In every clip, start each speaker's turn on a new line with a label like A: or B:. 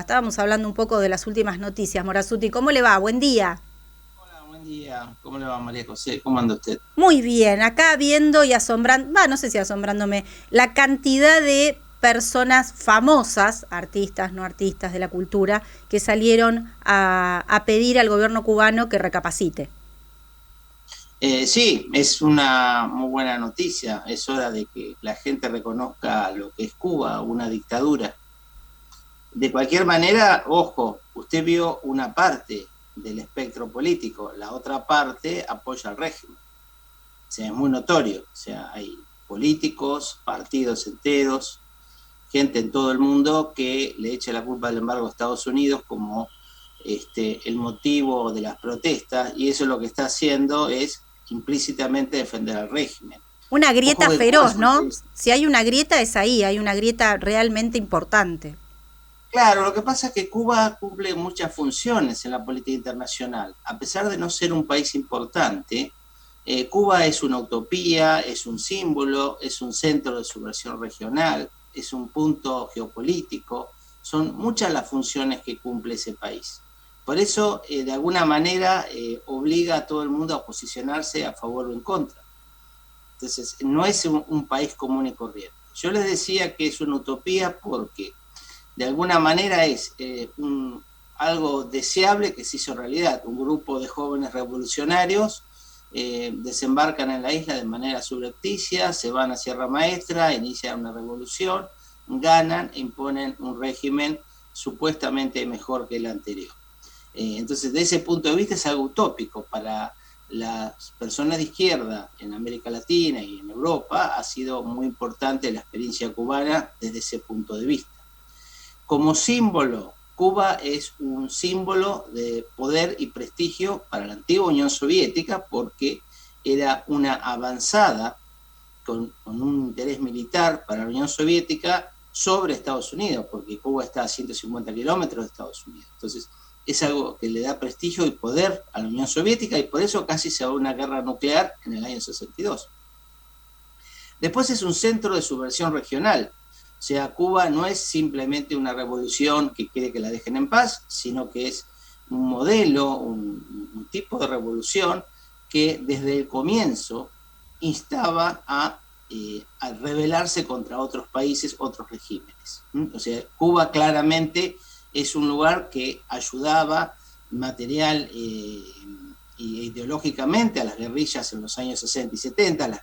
A: Estábamos hablando un poco de las últimas noticias. Morazzuti, ¿cómo le va? Buen día.
B: Hola, buen día. ¿Cómo le va, María José? ¿Cómo anda usted?
A: Muy bien, acá viendo y asombrando, no sé si asombrándome, la cantidad de personas famosas, artistas, no artistas de la cultura, que salieron a pedir al gobierno cubano que recapacite.
B: Sí, es una muy buena noticia. Es hora de que la gente reconozca lo que es Cuba, una dictadura. De cualquier manera, ojo, usted vio una parte del espectro político, la otra parte apoya al régimen. O sea, es muy notorio. O sea, hay políticos, partidos enteros, gente en todo el mundo que le echa la culpa del embargo a Estados Unidos como el motivo de las protestas, y eso lo que está haciendo es implícitamente defender al régimen.
A: Una
B: Ojo
A: grieta
B: que Cuba
A: feroz,
B: es un
A: ¿no?
B: país.
A: Si hay una grieta es ahí, hay una grieta realmente importante.
B: Claro, lo que pasa es que Cuba cumple muchas funciones en la política internacional. A pesar de no ser un país importante, Cuba es una utopía, es un símbolo, es un centro de subversión regional, es un punto geopolítico. Son muchas las funciones que cumple ese país. Por eso, de alguna manera, obliga a todo el mundo a posicionarse a favor o en contra. Entonces, no es un país común y corriente. Yo les decía que es una utopía porque de alguna manera es algo deseable que se hizo realidad. Un grupo de jóvenes revolucionarios desembarcan en la isla de manera subrepticia, se van a Sierra Maestra, inician una revolución, ganan e imponen un régimen supuestamente mejor que el anterior. Entonces, de ese punto de vista es algo utópico para las personas de izquierda en América Latina y en Europa. Ha sido muy importante la experiencia cubana desde ese punto de vista. Como símbolo, Cuba es un símbolo de poder y prestigio para la antigua Unión Soviética porque era una avanzada con un interés militar para la Unión Soviética sobre Estados Unidos, porque Cuba está a 150 kilómetros de Estados Unidos. Entonces, es algo que le da prestigio y poder a la Unión Soviética, y por eso casi se va a una guerra nuclear en el año 62. Después es un centro de subversión regional. O sea, Cuba no es simplemente una revolución que quiere que la dejen en paz, sino que es un modelo, un tipo de revolución que desde el comienzo instaba a rebelarse contra otros países, otros regímenes. O sea, Cuba claramente es un lugar que ayudaba material ideológicamente a las guerrillas en los años 60 y 70, las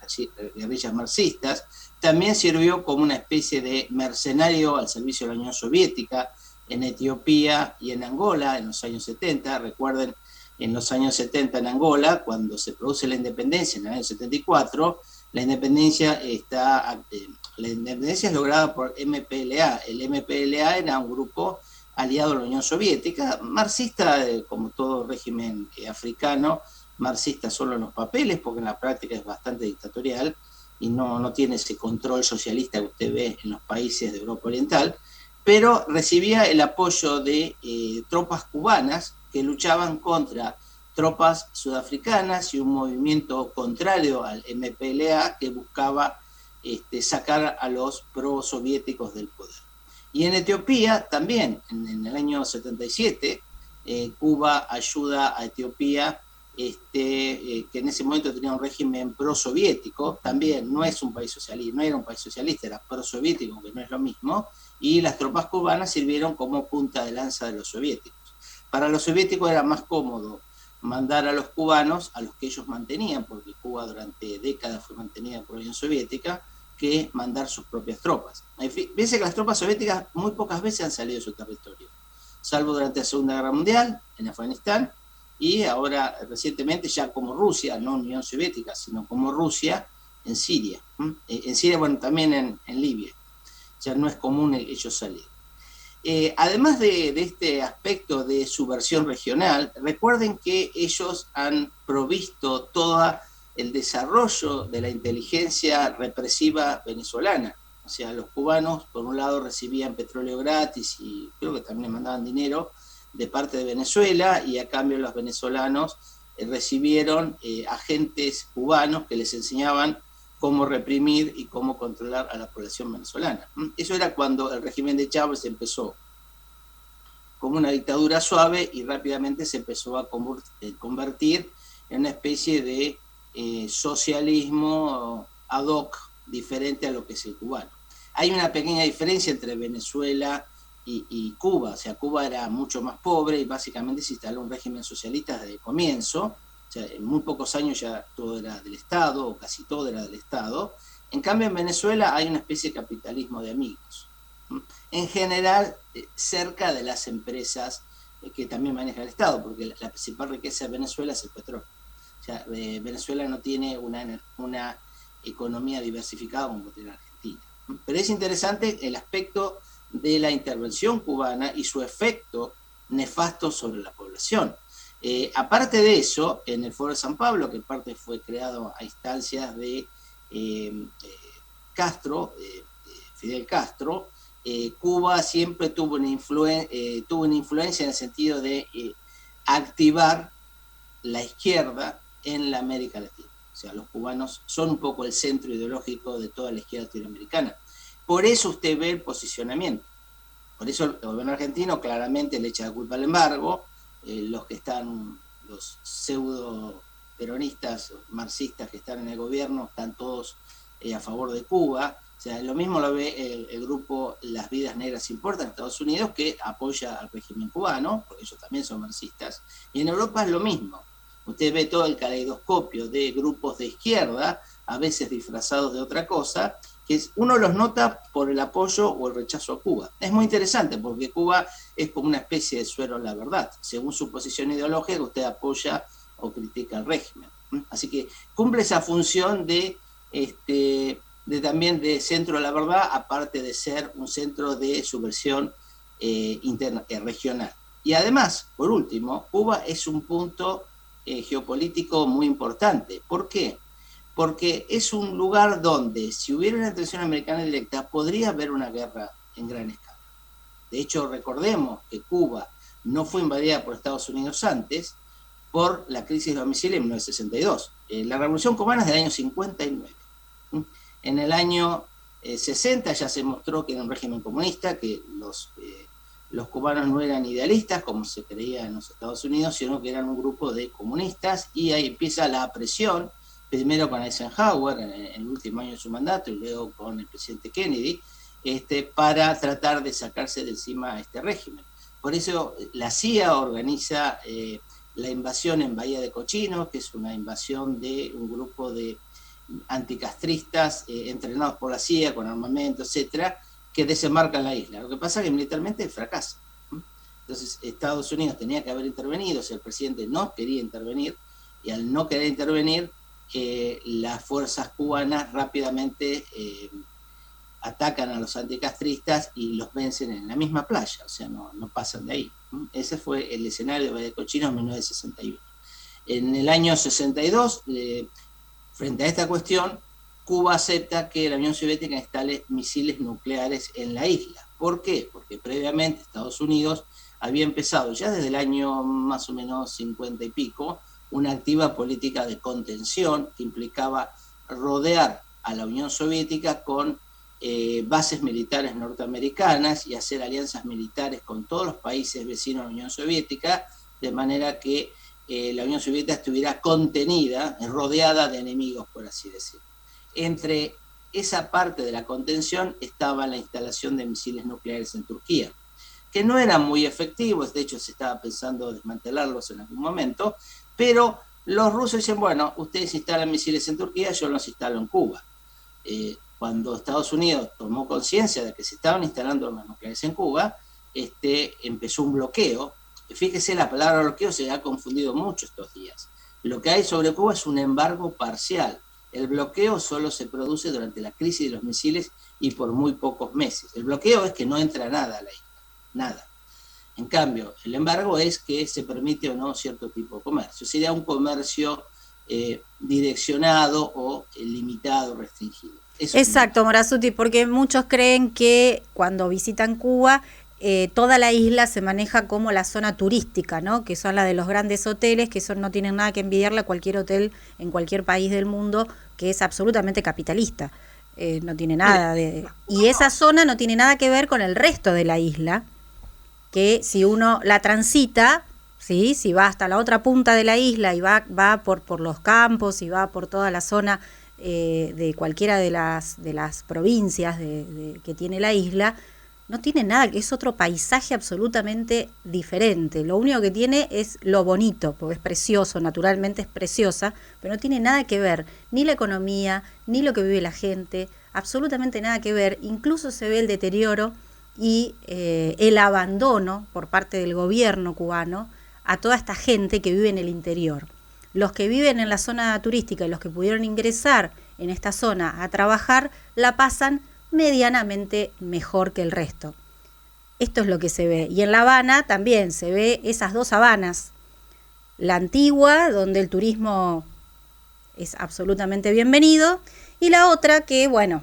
B: guerrillas marxistas. También sirvió como una especie de mercenario al servicio de la Unión Soviética en Etiopía y en Angola en los años 70. Recuerden, en los años 70 en Angola, cuando se produce la independencia en el año 74, la independencia, la independencia es lograda por MPLA. El MPLA era un grupo aliado a la Unión Soviética, marxista, como todo régimen africano, marxista solo en los papeles, porque en la práctica es bastante dictatorial y no tiene ese control socialista que usted ve en los países de Europa Oriental, pero recibía el apoyo de tropas cubanas que luchaban contra tropas sudafricanas y un movimiento contrario al MPLA que buscaba sacar a los pro-soviéticos del poder. Y en Etiopía también, en el año 77, Cuba ayuda a Etiopía, que en ese momento tenía un régimen pro-soviético, también no es un país socialista, no era un país socialista, era pro-soviético, que no es lo mismo, y las tropas cubanas sirvieron como punta de lanza de los soviéticos. Para los soviéticos era más cómodo mandar a los cubanos, a los que ellos mantenían, porque Cuba durante décadas fue mantenida por la Unión Soviética, que mandar sus propias tropas. Fíjense que las tropas soviéticas muy pocas veces han salido de su territorio, salvo durante la Segunda Guerra Mundial, en Afganistán, y ahora recientemente ya como Rusia, no Unión Soviética, sino como Rusia, en Siria. En Siria, bueno, también en Libia. Ya no es común ellos salir. Además de este aspecto de subversión regional, recuerden que ellos han provisto todo el desarrollo de la inteligencia represiva venezolana. O sea, los cubanos, por un lado, recibían petróleo gratis y creo que también mandaban dinero de parte de Venezuela, y a cambio los venezolanos recibieron agentes cubanos que les enseñaban cómo reprimir y cómo controlar a la población venezolana. Eso era cuando el régimen de Chávez empezó. como una dictadura suave y rápidamente se empezó a convertir en una especie de socialismo ad hoc diferente a lo que es el cubano. Hay una pequeña diferencia entre Venezuela y Cuba, o sea, Cuba era mucho más pobre y básicamente se instaló un régimen socialista desde el comienzo, o sea, en muy pocos años ya todo era del Estado, o casi todo era del Estado. En cambio, en Venezuela hay una especie de capitalismo de amigos, en general cerca de las empresas que también maneja el Estado, porque la principal riqueza de Venezuela es el petróleo. O sea, Venezuela no tiene una economía diversificada como tiene Argentina. Pero es interesante el aspecto de la intervención cubana y su efecto nefasto sobre la población. Aparte de eso, en el Foro de San Pablo, que en parte fue creado a instancias de Fidel Castro, Cuba siempre tuvo una influencia en el sentido de activar la izquierda en la América Latina. O sea, los cubanos son un poco el centro ideológico de toda la izquierda latinoamericana. Por eso usted ve el posicionamiento. Por eso el gobierno argentino claramente le echa la culpa al embargo. Los pseudo peronistas, marxistas que están en el gobierno, están todos a favor de Cuba. O sea, lo mismo lo ve el grupo Las Vidas Negras Importan en Estados Unidos, que apoya al régimen cubano, porque ellos también son marxistas. Y en Europa es lo mismo. Usted ve todo el caleidoscopio de grupos de izquierda, a veces disfrazados de otra cosa, que uno los nota por el apoyo o el rechazo a Cuba. Es muy interesante porque Cuba es como una especie de suero a la verdad. Según su posición ideológica, usted apoya o critica al régimen. Así que cumple esa función también de centro de la verdad, aparte de ser un centro de subversión regional. Y además, por último, Cuba es un punto geopolítico muy importante. ¿Por qué? Porque es un lugar donde, si hubiera una intervención americana directa, podría haber una guerra en gran escala. De hecho, recordemos que Cuba no fue invadida por Estados Unidos antes por la crisis de los misiles en 1962. La Revolución Cubana es del año 59. En el año 60 ya se mostró que era un régimen comunista, que los cubanos no eran idealistas, como se creía en los Estados Unidos, sino que eran un grupo de comunistas, y ahí empieza la presión, primero con Eisenhower en el último año de su mandato, y luego con el presidente Kennedy, para tratar de sacarse de encima a este régimen. Por eso la CIA organiza la invasión en Bahía de Cochinos, que es una invasión de un grupo de anticastristas entrenados por la CIA con armamento, etcétera, que desembarcan la isla. Lo que pasa es que militarmente fracasa. Entonces Estados Unidos tenía que haber intervenido, o sea, el presidente no quería intervenir, y al no querer intervenir, las fuerzas cubanas rápidamente atacan a los anticastristas y los vencen en la misma playa, o sea, no pasan de ahí. Ese fue el escenario de Bahía de Cochinos en 1961. En el año 62, frente a esta cuestión, Cuba acepta que la Unión Soviética instale misiles nucleares en la isla. ¿Por qué? Porque previamente Estados Unidos había empezado, ya desde el año más o menos 50 y pico, una activa política de contención que implicaba rodear a la Unión Soviética con bases militares norteamericanas y hacer alianzas militares con todos los países vecinos de la Unión Soviética, de manera que la Unión Soviética estuviera contenida, rodeada de enemigos, por así decirlo. Entre esa parte de la contención estaba la instalación de misiles nucleares en Turquía, que no eran muy efectivos, de hecho se estaba pensando desmantelarlos en algún momento, pero los rusos dicen, bueno, ustedes instalan misiles en Turquía, yo los instalo en Cuba. Cuando Estados Unidos tomó conciencia de que se estaban instalando armas nucleares en Cuba, empezó un bloqueo. Fíjese, la palabra bloqueo se ha confundido mucho estos días. Lo que hay sobre Cuba es un embargo parcial. El bloqueo solo se produce durante la crisis de los misiles y por muy pocos meses. El bloqueo es que no entra nada a la isla, nada. En cambio, el embargo es que se permite o no cierto tipo de comercio. Sería un comercio direccionado o limitado, restringido. Eso.
A: Exacto, Morazzuti, porque muchos creen que cuando visitan Cuba, toda la isla se maneja como la zona turística, ¿no? Que son la de los grandes hoteles, que no tienen nada que envidiarle a cualquier hotel en cualquier país del mundo, que es absolutamente capitalista. No tiene nada de... Y esa zona no tiene nada que ver con el resto de la isla, que si uno la transita, ¿sí? Si va hasta la otra punta de la isla y va por los campos y va por toda la zona de cualquiera de las provincias que tiene la isla, no tiene nada, es otro paisaje absolutamente diferente. Lo único que tiene es lo bonito, porque es precioso, naturalmente es preciosa, pero no tiene nada que ver, ni la economía, ni lo que vive la gente, absolutamente nada que ver. Incluso se ve el deterioro y el abandono por parte del gobierno cubano a toda esta gente que vive en el interior. Los que viven en la zona turística y los que pudieron ingresar en esta zona a trabajar, la pasan medianamente mejor que el resto. Esto es lo que se ve. Y en La Habana también se ve esas dos Habanas. La antigua, donde el turismo es absolutamente bienvenido, y la otra que, bueno,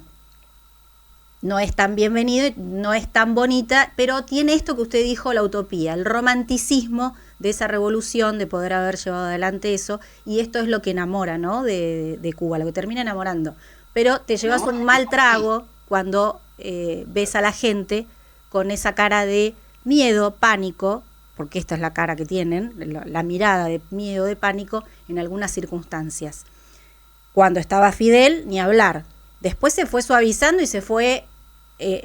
A: no es tan bienvenido, no es tan bonita, pero tiene esto que usted dijo, la utopía, el romanticismo de esa revolución, de poder haber llevado adelante eso, y esto es lo que enamora, ¿no?, de Cuba, lo que termina enamorando. Pero te llevas un mal trago cuando ves a la gente con esa cara de miedo, pánico, porque esta es la cara que tienen, la mirada de miedo, de pánico en algunas circunstancias. Cuando estaba Fidel, ni hablar. Después se fue suavizando y se fue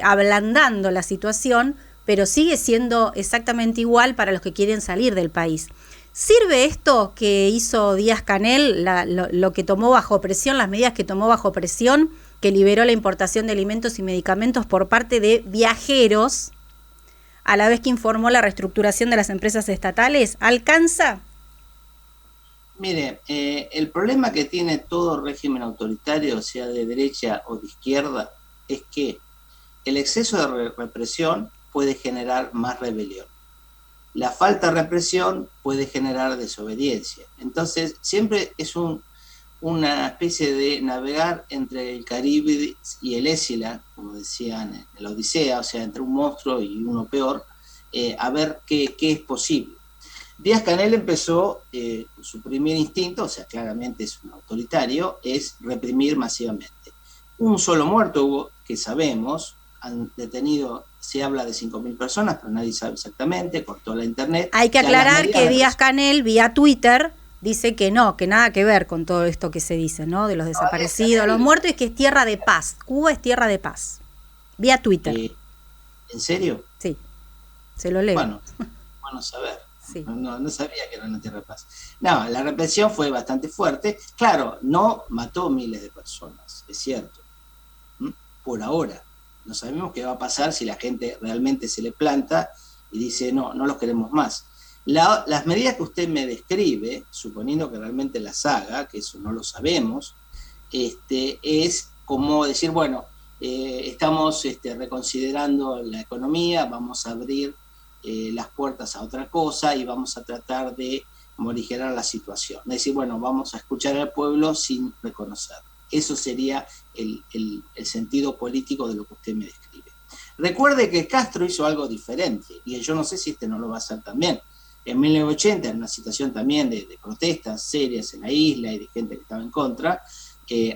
A: ablandando la situación, pero sigue siendo exactamente igual para los que quieren salir del país. ¿Sirve esto que hizo Díaz-Canel, lo que tomó bajo presión, las medidas que tomó bajo presión, que liberó la importación de alimentos y medicamentos por parte de viajeros, a la vez que informó la reestructuración de las empresas estatales? ¿Alcanza?
B: Mire, el problema que tiene todo régimen autoritario, sea de derecha o de izquierda, es que el exceso de represión puede generar más rebelión. La falta de represión puede generar desobediencia. Entonces, siempre es una especie de navegar entre el Caribe y el Ésila, como decían en la Odisea, o sea, entre un monstruo y uno peor, a ver qué es posible. Díaz-Canel empezó, su primer instinto, o sea, claramente es un autoritario, es reprimir masivamente. Un solo muerto hubo, que sabemos, han detenido, se habla de 5.000 personas, pero nadie sabe exactamente, cortó la internet.
A: Hay que aclarar que Díaz-Canel, vía Twitter, dice que no, que nada que ver con todo esto que se dice, ¿no? De los desaparecidos, los muertos, y que es tierra de paz. Cuba es tierra de paz. Vía Twitter.
B: ¿En serio?
A: Sí, se lo leo.
B: Bueno saber. Sí. No sabía que era una tierra de paz. No, la represión fue bastante fuerte. Claro, no mató miles de personas, es cierto. Por ahora. No sabemos qué va a pasar si la gente realmente se le planta y dice, no los queremos más. Las medidas que usted me describe, suponiendo que realmente las haga, que eso no lo sabemos, es como decir, bueno, estamos reconsiderando la economía, vamos a abrir las puertas a otra cosa y vamos a tratar de morigerar la situación. Es decir, bueno, vamos a escuchar al pueblo sin reconocer. Eso sería el sentido político de lo que usted me describe. Recuerde que Castro hizo algo diferente, y yo no sé si no lo va a hacer también. En 1980, en una situación también de protestas serias en la isla y de gente que estaba en contra,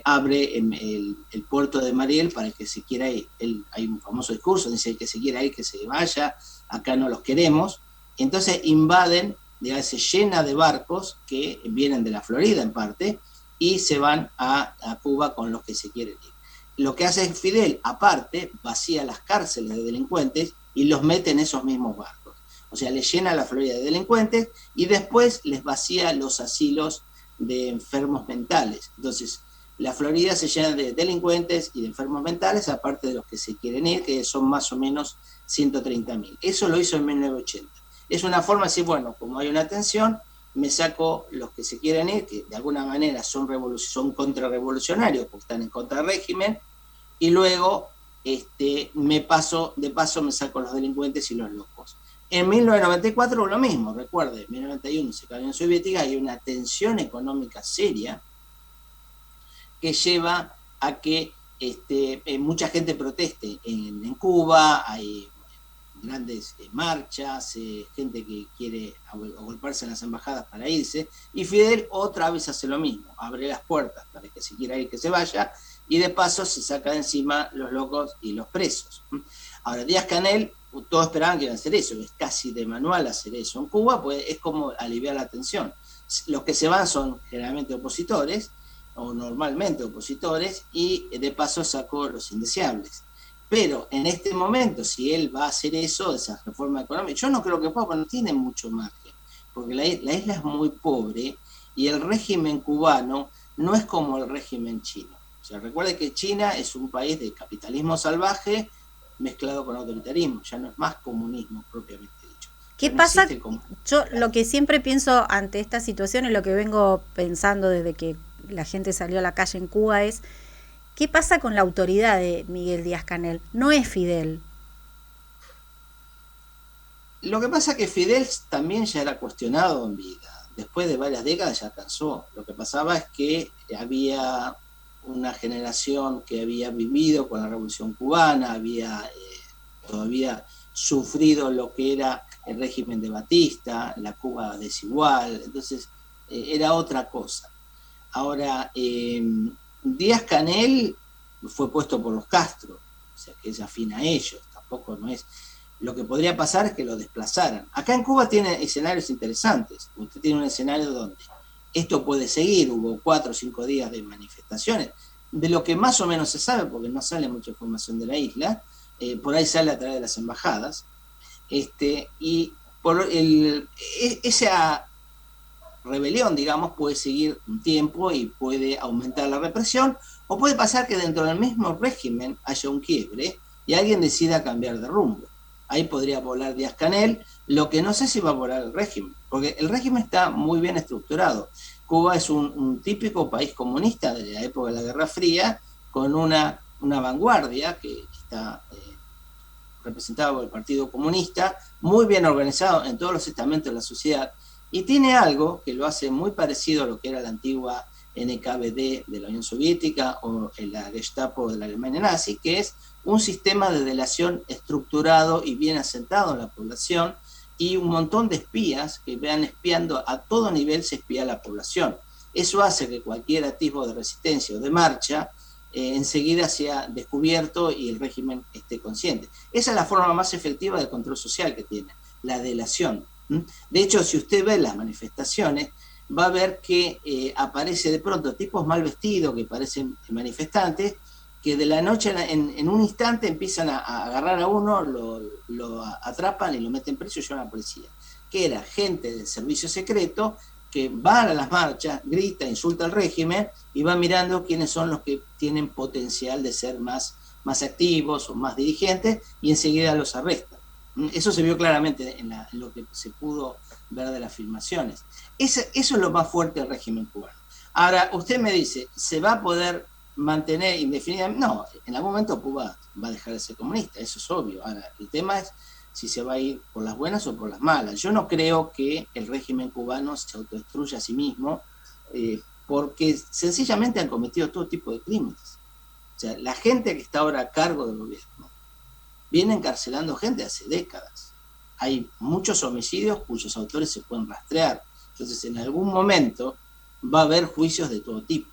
B: abre el puerto de Mariel para el que se quiera ir. Hay un famoso discurso, dice el que se quiera ir, que se vaya, acá no los queremos. Entonces invaden, digamos, se llena de barcos que vienen de la Florida en parte, y se van a Cuba con los que se quieren ir. Lo que hace Fidel, aparte, vacía las cárceles de delincuentes y los mete en esos mismos barcos. O sea, les llena la Florida de delincuentes y después les vacía los asilos de enfermos mentales. Entonces, la Florida se llena de delincuentes y de enfermos mentales, aparte de los que se quieren ir, que son más o menos 130.000. Eso lo hizo en 1980. Es una forma de decir, bueno, como hay una tensión, me saco los que se quieren ir, que de alguna manera son contrarrevolucionarios, porque están en contra del régimen, y luego me saco los delincuentes y los locos. En 1994 lo mismo, recuerde, en 1991 se cayó en Unión Soviética, hay una tensión económica seria que lleva a que mucha gente proteste en Cuba, hay grandes marchas, gente que quiere agolparse en las embajadas para irse, y Fidel otra vez hace lo mismo, abre las puertas para que se quiera ir, que se vaya, y de paso se saca de encima los locos y los presos. Ahora, Díaz-Canel, todos esperaban que iban a hacer eso, es casi de manual hacer eso. En Cuba, pues es como aliviar la tensión. Los que se van son generalmente opositores, o normalmente opositores, y de paso sacó los indeseables. Pero en este momento, si él va a hacer eso, esa reforma económica, yo no creo que pueda, porque no tiene mucho margen, porque la isla es muy pobre y el régimen cubano no es como el régimen chino. O sea, recuerde que China es un país de capitalismo salvaje mezclado con autoritarismo, ya no es más comunismo propiamente dicho.
A: ¿Qué pasa? Yo lo que siempre pienso ante esta situación y lo que vengo pensando desde que la gente salió a la calle en Cuba es, ¿qué pasa con la autoridad de Miguel Díaz-Canel? No es Fidel.
B: Lo que pasa es que Fidel también ya era cuestionado en vida. Después de varias décadas ya cansó. Lo que pasaba es que había una generación que había vivido con la Revolución Cubana, había todavía sufrido lo que era el régimen de Batista, la Cuba desigual, entonces era otra cosa. Ahora, Díaz-Canel fue puesto por los Castro, o sea que es afín a ellos, tampoco no es... Lo que podría pasar es que lo desplazaran. Acá en Cuba tiene escenarios interesantes. Usted tiene un escenario donde esto puede seguir, hubo 4 o 5 días de manifestaciones, de lo que más o menos se sabe, porque no sale mucha información de la isla, por ahí sale a través de las embajadas, y por esa rebelión, digamos, puede seguir un tiempo y puede aumentar la represión, o puede pasar que dentro del mismo régimen haya un quiebre y alguien decida cambiar de rumbo. Ahí podría volar Díaz-Canel, lo que no sé si va a volar el régimen, porque el régimen está muy bien estructurado. Cuba es un típico país comunista de la época de la Guerra Fría, con una vanguardia que está representada por el Partido Comunista, muy bien organizado en todos los estamentos de la sociedad, y tiene algo que lo hace muy parecido a lo que era la antigua NKVD de la Unión Soviética o la Gestapo de la Alemania nazi, que es un sistema de delación estructurado y bien asentado en la población, y un montón de espías que vean espiando a todo nivel, se espía a la población. Eso hace que cualquier atisbo de resistencia o de marcha enseguida sea descubierto y el régimen esté consciente. Esa es la forma más efectiva de control social que tiene, la delación. De hecho, si usted ve las manifestaciones, va a ver que aparece de pronto tipos mal vestidos que parecen manifestantes, que de la noche en un instante empiezan a agarrar a uno, lo atrapan y lo meten preso y llevan a la policía. Que era gente del servicio secreto que va a las marchas, grita, insulta al régimen y va mirando quiénes son los que tienen potencial de ser más activos o más dirigentes y enseguida los arrestan. Eso se vio claramente en lo que se pudo ver de las filmaciones. Eso es lo más fuerte del régimen cubano. Ahora, usted me dice, ¿se va a poder mantener indefinidamente? No, en algún momento Cuba va a dejar de ser comunista, eso es obvio. Ahora, el tema es si se va a ir por las buenas o por las malas. Yo no creo que el régimen cubano se autodestruya a sí mismo, porque sencillamente han cometido todo tipo de crímenes. O sea, la gente que está ahora a cargo del gobierno viene encarcelando gente hace décadas. Hay muchos homicidios cuyos autores se pueden rastrear. Entonces, en algún momento va a haber juicios de todo tipo,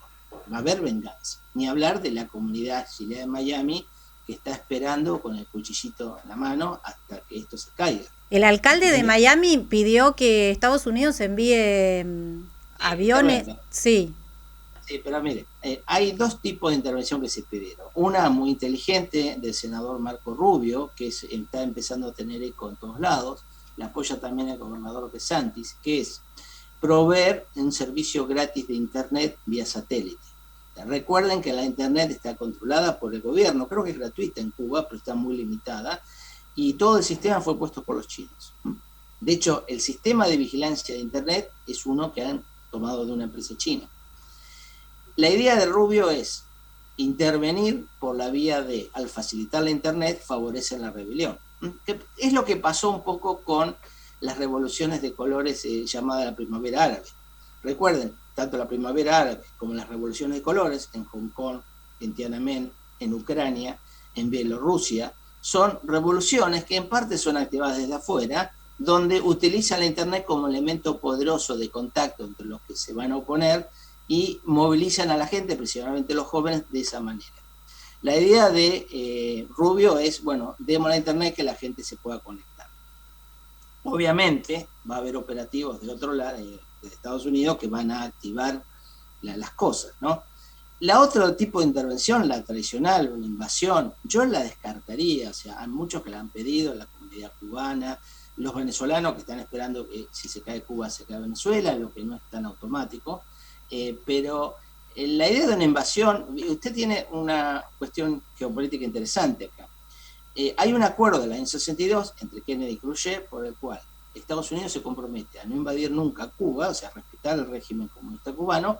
B: va a haber venganza. Ni hablar de la comunidad chilena de Miami, que está esperando con el cuchillito en la mano hasta que esto se caiga.
A: El alcalde de Miami pidió que Estados Unidos envíe aviones. Sí.
B: Sí, pero mire, hay 2 tipos de intervención que se pidieron. Una muy inteligente del senador Marco Rubio, que está empezando a tener eco en todos lados, la apoya también el gobernador DeSantis, que es proveer un servicio gratis de internet vía satélite. Recuerden que la internet está controlada por el gobierno, creo que es gratuita en Cuba, pero está muy limitada, y todo el sistema fue puesto por los chinos. De hecho, el sistema de vigilancia de internet es uno que han tomado de una empresa china. La idea de Rubio es intervenir por la vía de, al facilitar la internet, favorecen la rebelión. Que es lo que pasó un poco con las revoluciones de colores llamada la primavera árabe. Recuerden, tanto la primavera árabe como las revoluciones de colores en Hong Kong, en Tiananmen, en Ucrania, en Bielorrusia, son revoluciones que en parte son activadas desde afuera, donde utilizan la internet como elemento poderoso de contacto entre los que se van a oponer y movilizan a la gente, principalmente los jóvenes, de esa manera. La idea de Rubio es, bueno, demos la internet que la gente se pueda conectar. Obviamente va a haber operativos de otro lado, de Estados Unidos, que van a activar las cosas, ¿no? La otro tipo de intervención, la tradicional, una invasión, yo la descartaría. O sea, hay muchos que la han pedido, la comunidad cubana, los venezolanos que están esperando que si se cae Cuba se cae Venezuela, lo que no es tan automático, pero la idea de una invasión, usted tiene una cuestión geopolítica interesante acá. Hay un acuerdo del año 62 entre Kennedy y Khrushchev por el cual Estados Unidos se compromete a no invadir nunca Cuba, o sea, a respetar el régimen comunista cubano,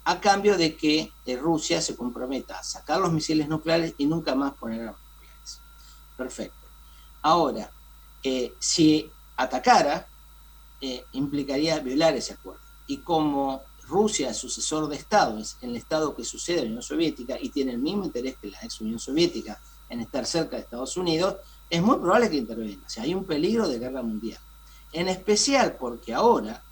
B: a cambio de que Rusia se comprometa a sacar los misiles nucleares y nunca más poner armas nucleares. Perfecto. Ahora, si atacara, implicaría violar ese acuerdo. Y como Rusia es sucesor de Estado, es el Estado que sucede a la Unión Soviética y tiene el mismo interés que la ex Unión Soviética en estar cerca de Estados Unidos, es muy probable que intervenga. O sea, hay un peligro de guerra mundial. En especial porque ahora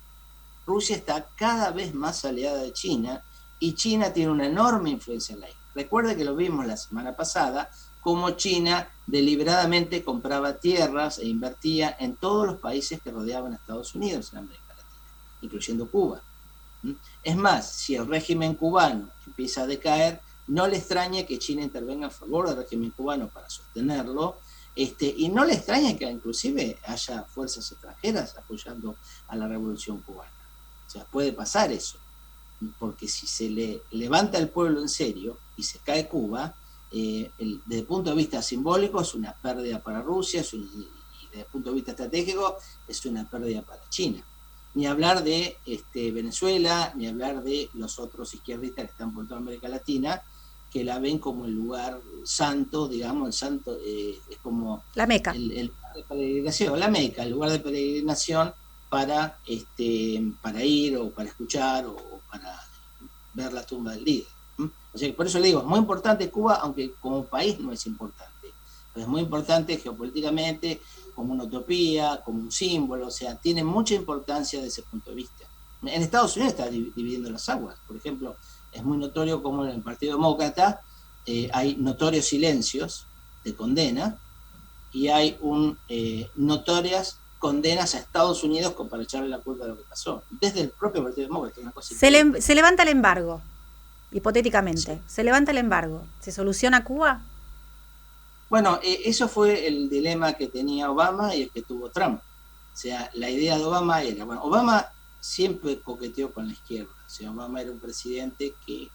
B: Rusia está cada vez más aliada de China y China tiene una enorme influencia en la isla. Recuerde que lo vimos la semana pasada, cómo China deliberadamente compraba tierras e invertía en todos los países que rodeaban a Estados Unidos en América Latina, incluyendo Cuba. Es más, si el régimen cubano empieza a decaer, no le extraña que China intervenga a favor del régimen cubano para sostenerlo, y no le extraña que inclusive haya fuerzas extranjeras apoyando a la revolución cubana. O sea, puede pasar eso, porque si se le levanta el pueblo en serio y se cae Cuba, desde el punto de vista simbólico es una pérdida para Rusia, y desde el punto de vista estratégico es una pérdida para China. Ni hablar de Venezuela, ni hablar de los otros izquierdistas que están por toda América Latina, que la ven como el lugar santo, digamos, el santo es como
A: la Meca.
B: El lugar de peregrinación, la Meca, el lugar de peregrinación para ir o para escuchar o para ver la tumba del líder. O sea, por eso le digo, es muy importante Cuba, aunque como país no es importante. Es muy importante geopolíticamente, como una utopía, como un símbolo, o sea, tiene mucha importancia desde ese punto de vista. En Estados Unidos está dividiendo las aguas. Por ejemplo, es muy notorio como en el Partido Demócrata hay notorios silencios de condena y hay notorias condenas a Estados Unidos para echarle la culpa de lo que pasó. Desde el propio Partido Demócrata. Una cosa
A: se levanta el embargo, hipotéticamente.
B: Sí.
A: Se levanta el embargo. ¿Se soluciona Cuba?
B: Bueno, eso fue el dilema que tenía Obama y el que tuvo Trump. O sea, la idea de Obama era, bueno, Obama siempre coqueteó con la izquierda. O sea, Obama era un presidente que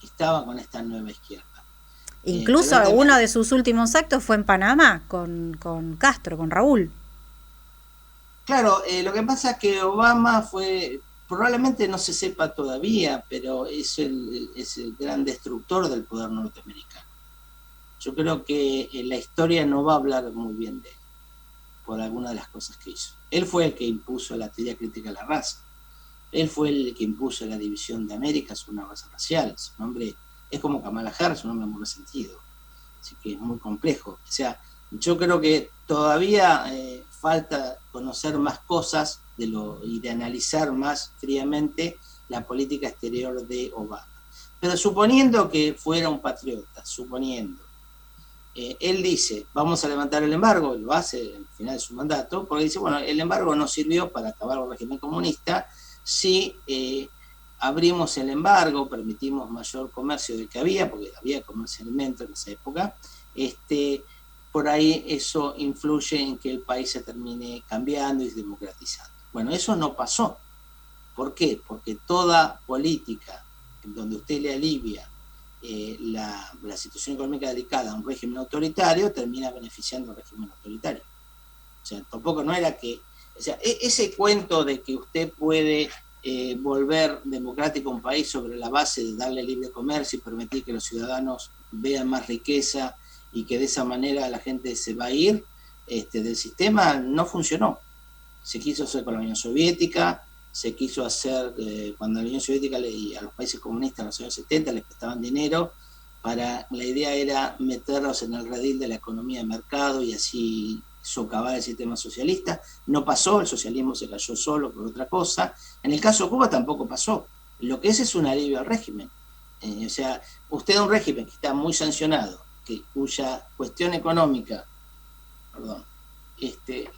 B: estaba con esta nueva izquierda.
A: Incluso uno de sus últimos actos fue en Panamá con Castro, con Raúl.
B: Claro, lo que pasa es que Obama fue, probablemente no se sepa todavía, pero es el gran destructor del poder norteamericano. Yo creo que la historia no va a hablar muy bien de él, por alguna de las cosas que hizo. Él fue el que impuso la teoría crítica a la raza. Él fue el que impuso la división de América sobre una raza racial. Su nombre es como Kamala Harris, un nombre muy resentido. Así que es muy complejo. O sea, yo creo que todavía falta conocer más cosas y de analizar más fríamente la política exterior de Obama. Pero suponiendo que fuera un patriota, suponiendo, él dice, vamos a levantar el embargo, lo hace al final de su mandato, porque dice, bueno, el embargo no sirvió para acabar el régimen comunista, si abrimos el embargo, permitimos mayor comercio del que había, porque había comercio de alimentos en esa época, por ahí eso influye en que el país se termine cambiando y democratizando. Bueno, eso no pasó. ¿Por qué? Porque toda política en donde usted le alivia la situación económica delicada a un régimen autoritario termina beneficiando al régimen autoritario. O sea, tampoco no era que... O sea, ese cuento de que usted puede volver democrático a un país sobre la base de darle libre comercio y permitir que los ciudadanos vean más riqueza y que de esa manera la gente se va a ir del sistema, no funcionó. Se quiso hacer con la Unión Soviética, se quiso hacer cuando la Unión Soviética y a los países comunistas en los años 70 les prestaban dinero, la idea era meterlos en el redil de la economía de mercado y así socavar el sistema socialista. No pasó, el socialismo se cayó solo por otra cosa. En el caso de Cuba tampoco pasó. Lo que es un alivio al régimen. O sea, usted un régimen que está muy sancionado, cuya cuestión económica,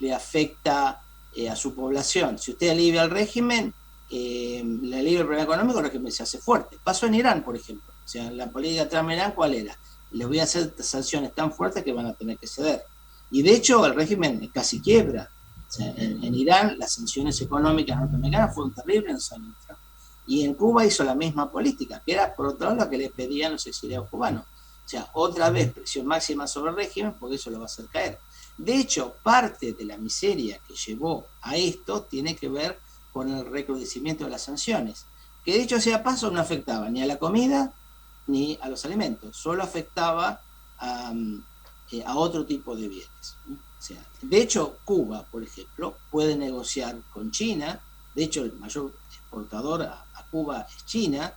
B: le afecta a su población. Si usted alivia el régimen, le alivia el problema económico, el régimen se hace fuerte. Pasó en Irán, por ejemplo. O sea, la política de Trump en Irán, ¿cuál era? Les voy a hacer sanciones tan fuertes que van a tener que ceder. Y de hecho, el régimen casi quiebra. O sea, en Irán, las sanciones económicas norteamericanas fueron terribles en los años de Trump. Y en Cuba hizo la misma política, que era, por otro lado, lo que le pedían los exiliados cubanos. O sea, otra vez presión máxima sobre el régimen, porque eso lo va a hacer caer. De hecho, parte de la miseria que llevó a esto tiene que ver con el recrudecimiento de las sanciones, que de hecho sea paso no afectaba ni a la comida ni a los alimentos, solo afectaba a otro tipo de bienes. O sea, de hecho, Cuba, por ejemplo, puede negociar con China. De hecho, el mayor exportador a Cuba es China.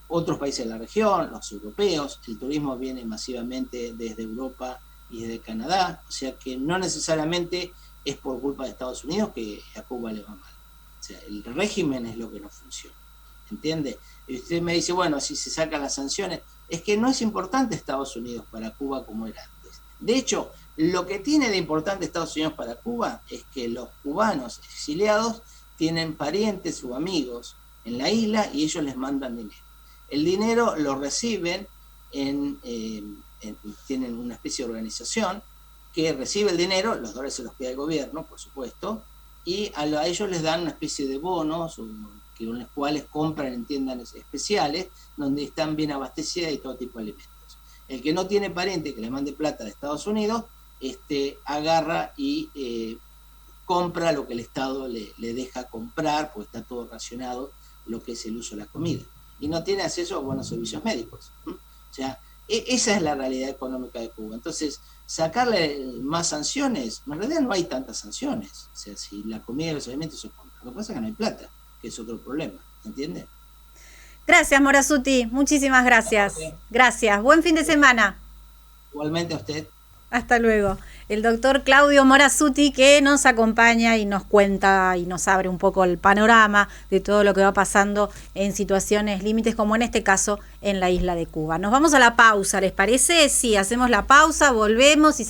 B: Otros países de la región, los europeos, el turismo viene masivamente desde Europa y desde Canadá, o sea que no necesariamente es por culpa de Estados Unidos que a Cuba le va mal. O sea, el régimen es lo que no funciona, ¿entiende? Y usted me dice, bueno, si se sacan las sanciones, es que no es importante Estados Unidos para Cuba como era antes. De hecho, lo que tiene de importante Estados Unidos para Cuba es que los cubanos exiliados tienen parientes o amigos en la isla y ellos les mandan dinero. El dinero lo reciben tienen una especie de organización que recibe el dinero, los dólares se los queda el gobierno, por supuesto, y a ellos les dan una especie de bonos con los cuales compran en tiendas especiales donde están bien abastecidas y todo tipo de alimentos. El que no tiene pariente que le mande plata de Estados Unidos, agarra y compra lo que el Estado le deja comprar, porque está todo racionado lo que es el uso de la comida. Y no tiene acceso a buenos servicios médicos. O sea, esa es la realidad económica de Cuba. Entonces, sacarle más sanciones, en realidad no hay tantas sanciones. O sea, si la comida y los alimentos se compran, lo que pasa es que no hay plata, que es otro problema, ¿entiende?
A: Gracias, Morazzuti, muchísimas gracias. Gracias, buen fin de semana.
B: Igualmente a usted.
A: Hasta luego. El doctor Claudio Morazzuti, que nos acompaña y nos cuenta y nos abre un poco el panorama de todo lo que va pasando en situaciones límites, como en este caso en la isla de Cuba. Nos vamos a la pausa, ¿les parece? Sí, hacemos la pausa, volvemos y seguimos.